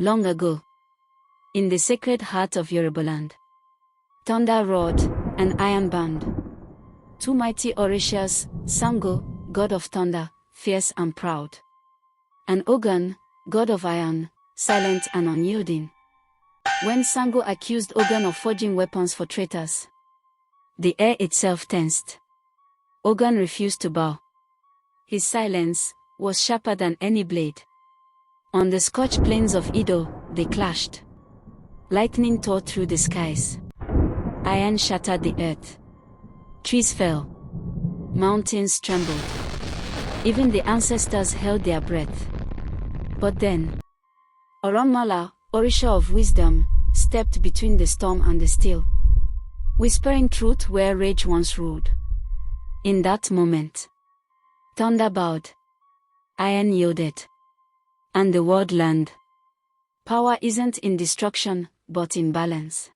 Long ago, in the sacred heart of Yorubaland, thunder roared, and iron bound. Two mighty Orishas, Sàngó, god of thunder, fierce and proud, and Ogun, god of iron, silent and unyielding. When Sàngó accused Ogun of forging weapons for traitors, the air itself tensed. Ogun refused to bow. His silence was sharper than any blade. On the scorched plains of Ido, they clashed. Lightning tore through the skies. Iron shattered the earth. Trees fell. Mountains trembled. Even the ancestors held their breath. But then, Orunmila, Orisha of wisdom, stepped between the storm and the still, whispering truth where rage once ruled. In that moment, thunder bowed, iron yielded, and the world learned. Power isn't in destruction, but in balance.